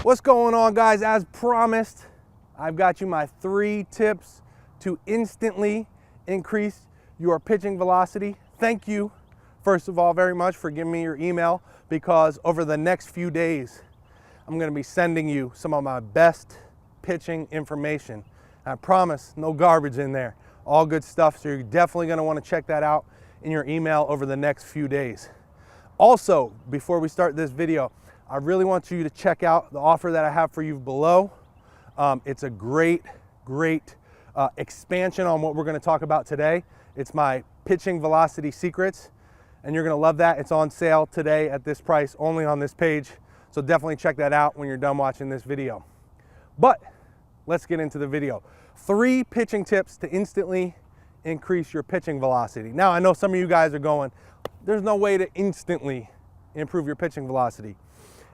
What's going on, guys? As promised, I've got you my 3 tips to instantly increase your pitching velocity. Thank you, first of all, very much for giving me your email, because over the next few days, I'm gonna be sending you some of my best pitching information. I promise, no garbage in there. All good stuff, so you're definitely gonna wanna check that out in your email over the next few days. Also, before we start this video, I really want you to check out the offer that I have for you below. It's a great expansion on what we're gonna talk about today. It's my pitching velocity secrets, and you're gonna love that. It's on sale today at this price, only on this page. So definitely check that out when you're done watching this video. But let's get into the video. 3 pitching tips to instantly increase your pitching velocity. Now, I know some of you guys are going, there's no way to instantly improve your pitching velocity.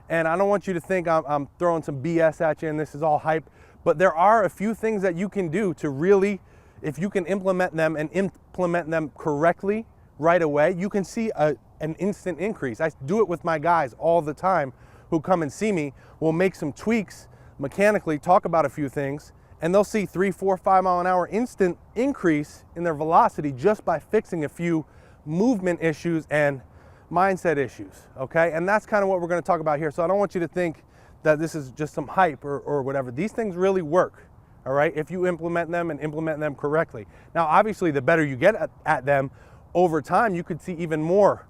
And I don't want you to think I'm throwing some BS at you and this is all hype, but there are a few things that you can do to really, if you can implement them and implement them correctly right away, you can see an instant increase. I do it with my guys all the time who come and see me. We'll make some tweaks mechanically, talk about a few things, and they'll see 3, 4, 5 mile an hour instant increase in their velocity just by fixing a few movement issues and mindset issues, okay? And that's kind of what we're gonna talk about here. So I don't want you to think that this is just some hype or whatever. These things really work, all right? If you implement them and implement them correctly. Now, obviously, the better you get at them, over time, you could see even more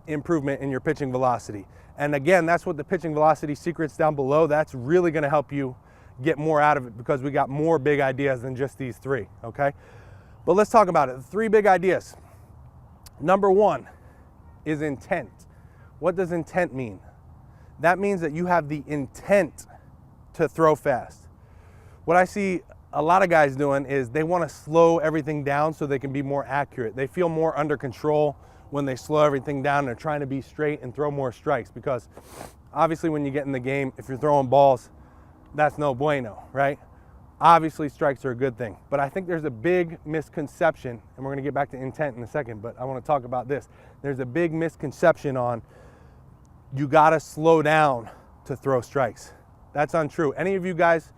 improvement in your pitching velocity. And again, that's what the pitching velocity secrets down below, that's really gonna help you get more out of it, because we got more big ideas than just these 3, okay? But let's talk about it. The 3 big ideas. Number 1 is intent. What does intent mean? That means that you have the intent to throw fast. What I see a lot of guys doing is they want to slow everything down so they can be more accurate. They feel more under control when they slow everything down. They're trying to be straight and throw more strikes, because obviously when you get in the game, if you're throwing balls, that's no bueno, right? Obviously strikes are a good thing, but I think there's a big misconception, and we're gonna get back to intent in a second, but I wanna talk about this. There's a big misconception on you gotta slow down to throw strikes. That's untrue. Any of you guys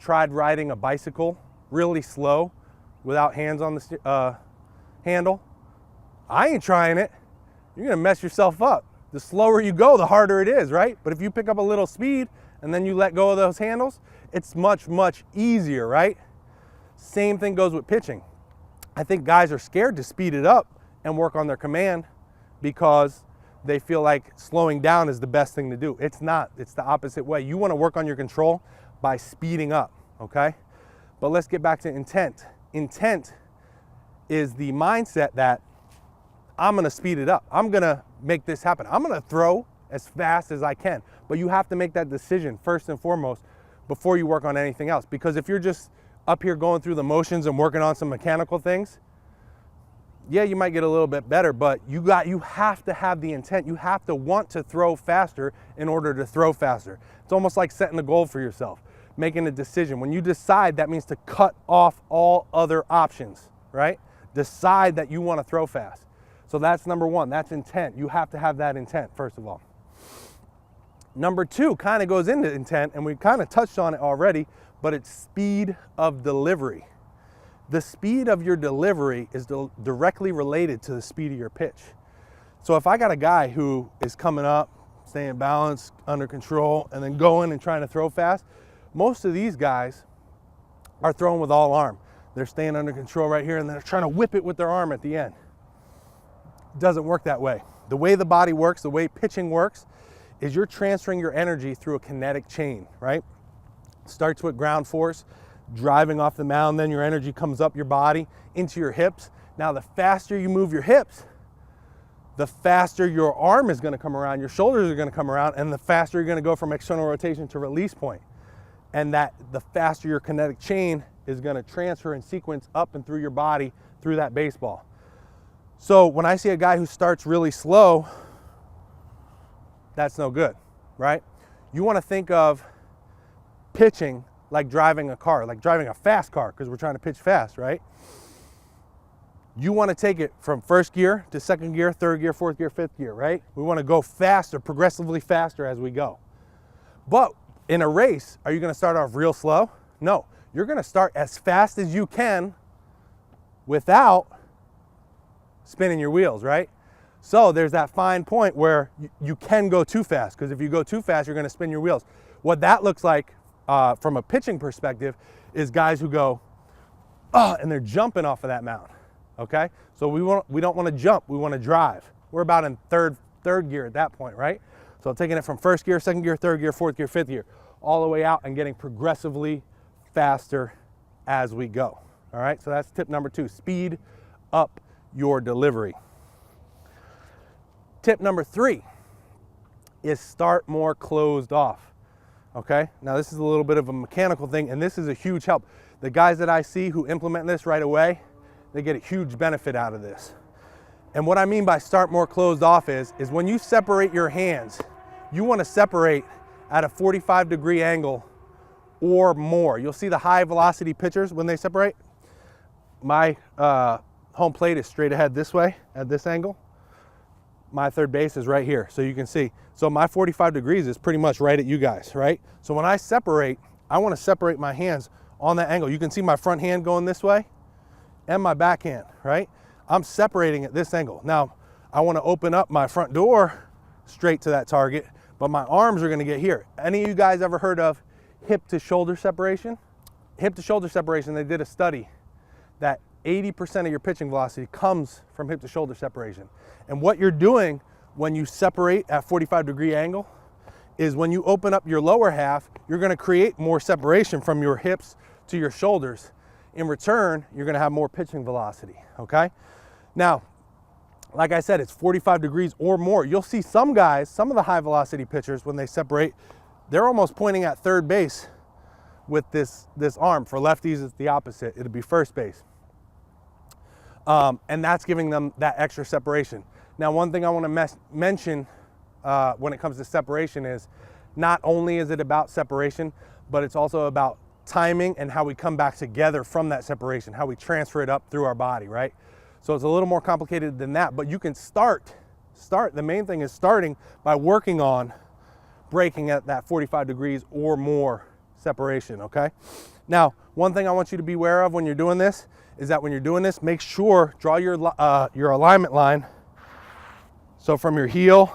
tried riding a bicycle really slow without hands on the handle? I ain't trying it. You're gonna mess yourself up. The slower you go, the harder it is, right? But if you pick up a little speed and then you let go of those handles, it's much easier, right? Same thing goes with pitching. I think guys are scared to speed it up and work on their command because they feel like slowing down is the best thing to do. It's not, it's the opposite way. You wanna work on your control by speeding up, okay? But let's get back to intent. Intent is the mindset that I'm gonna speed it up. I'm gonna make this happen. I'm gonna throw as fast as I can. But you have to make that decision first and foremost before you work on anything else. Because if you're just up here going through the motions and working on some mechanical things, yeah, you might get a little bit better, but you have to have the intent. You have to want to throw faster in order to throw faster. It's almost like setting a goal for yourself, making a decision. When you decide, that means to cut off all other options, right? Decide that you want to throw fast. So that's number 1, that's intent. You have to have that intent, first of all. Number 2 kind of goes into intent, and we kind of touched on it already, but it's speed of delivery. The speed of your delivery is directly related to the speed of your pitch. So if I got a guy who is coming up, staying balanced, under control, and then going and trying to throw fast, most of these guys are throwing with all arm. They're staying under control right here, and they're trying to whip it with their arm at the end. It doesn't work that way. The way the body works, the way pitching works, is you're transferring your energy through a kinetic chain, right? Starts with ground force, driving off the mound, then your energy comes up your body into your hips. Now, the faster you move your hips, the faster your arm is gonna come around, your shoulders are gonna come around, and the faster you're gonna go from external rotation to release point. And that the faster your kinetic chain is gonna transfer and sequence up and through your body through that baseball. So when I see a guy who starts really slow, that's no good, right? You wanna think of pitching like driving a car, like driving a fast car, because we're trying to pitch fast, right? You want to take it from first gear to second gear, third gear, fourth gear, fifth gear, right? We want to go faster, progressively faster as we go. But in a race, are you going to start off real slow? No, you're going to start as fast as you can without spinning your wheels, right? So there's that fine point where you can go too fast, because if you go too fast, you're going to spin your wheels. What that looks like from a pitching perspective is guys who go, oh, and they're jumping off of that mound, okay? So we don't want to jump, we want to drive. We're about in third gear at that point, right? So taking it from first gear, second gear, third gear, fourth gear, fifth gear, all the way out and getting progressively faster as we go, all right? So that's tip number 2, speed up your delivery. Tip number 3 is start more closed off, okay? Now this is a little bit of a mechanical thing, and this is a huge help. The guys that I see who implement this right away, they get a huge benefit out of this. And what I mean by start more closed off is when you separate your hands, you want to separate at a 45-degree angle or more. You'll see the high velocity pitchers when they separate. My home plate is straight ahead this way at this angle. My third base is right here, so you can see. So my 45 degrees is pretty much right at you guys, right? So when I separate, I want to separate my hands on that angle. You can see my front hand going this way and my back hand, right? I'm separating at this angle. Now, I want to open up my front door straight to that target, but my arms are going to get here. Any of you guys ever heard of hip to shoulder separation? Hip to shoulder separation, they did a study that 80% of your pitching velocity comes from hip to shoulder separation. And what you're doing when you separate at 45-degree angle is when you open up your lower half, you're going to create more separation from your hips to your shoulders. In return, you're going to have more pitching velocity, okay? Now, like I said, it's 45 degrees or more. You'll see some guys, some of the high velocity pitchers, when they separate, they're almost pointing at third base with this arm. For lefties, it's the opposite. It'll be first base. And that's giving them that extra separation. Now, one thing I want to mention when it comes to separation is not only is it about separation, but it's also about timing and how we come back together from that separation, how we transfer it up through our body, right? So it's a little more complicated than that, but you can start. The main thing is starting by working on breaking at that 45 degrees or more separation, okay? Now, one thing I want you to be aware of when you're doing this is that when you're doing this, make sure, draw your alignment line. So from your heel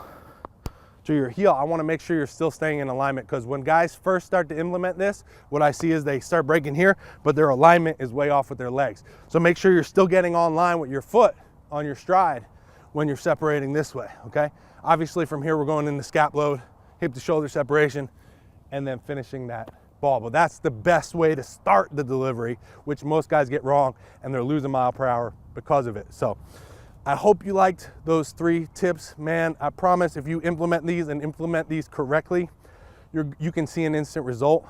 to your heel, I want to make sure you're still staying in alignment, because when guys first start to implement this, what I see is they start breaking here, but their alignment is way off with their legs. So make sure you're still getting on line with your foot on your stride when you're separating this way, okay? Obviously from here, we're going into scap load, hip to shoulder separation, and then finishing that ball. But that's the best way to start the delivery, which most guys get wrong, and they're losing mile per hour because of it. So I hope you liked those 3 tips, man. I promise if you implement these and implement these correctly, you can see an instant result.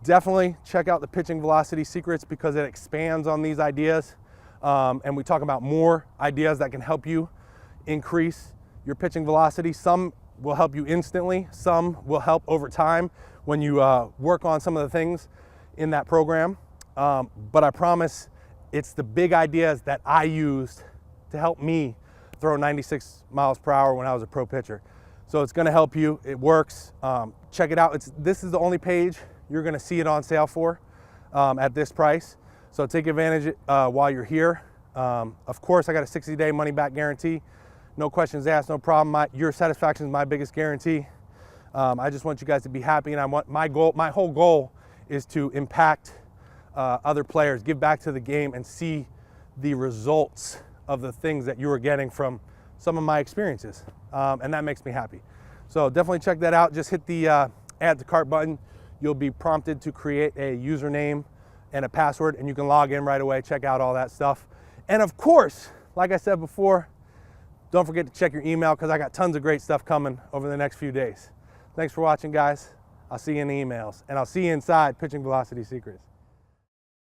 Definitely check out the Pitching Velocity Secrets, because it expands on these ideas. And we talk about more ideas that can help you increase your pitching velocity. Some will help you instantly. Some will help over time when you work on some of the things in that program. But I promise it's the big ideas that I used to help me throw 96 miles per hour when I was a pro pitcher. So it's gonna help you, it works. Check it out. This is the only page you're gonna see it on sale for at this price. So take advantage while you're here. Of course, I got a 60-day money-back guarantee. No questions asked, no problem. Your satisfaction is my biggest guarantee. I just want you guys to be happy, and I want my whole goal is to impact other players, give back to the game, and see the results of the things that you are getting from some of my experiences. And that makes me happy. So definitely check that out. Just hit the add to cart button. You'll be prompted to create a username and a password, and you can log in right away, check out all that stuff. And of course, like I said before, don't forget to check your email, because I got tons of great stuff coming over the next few days. Thanks for watching, guys. I'll see you in the emails, and I'll see you inside Pitching Velocity Secrets.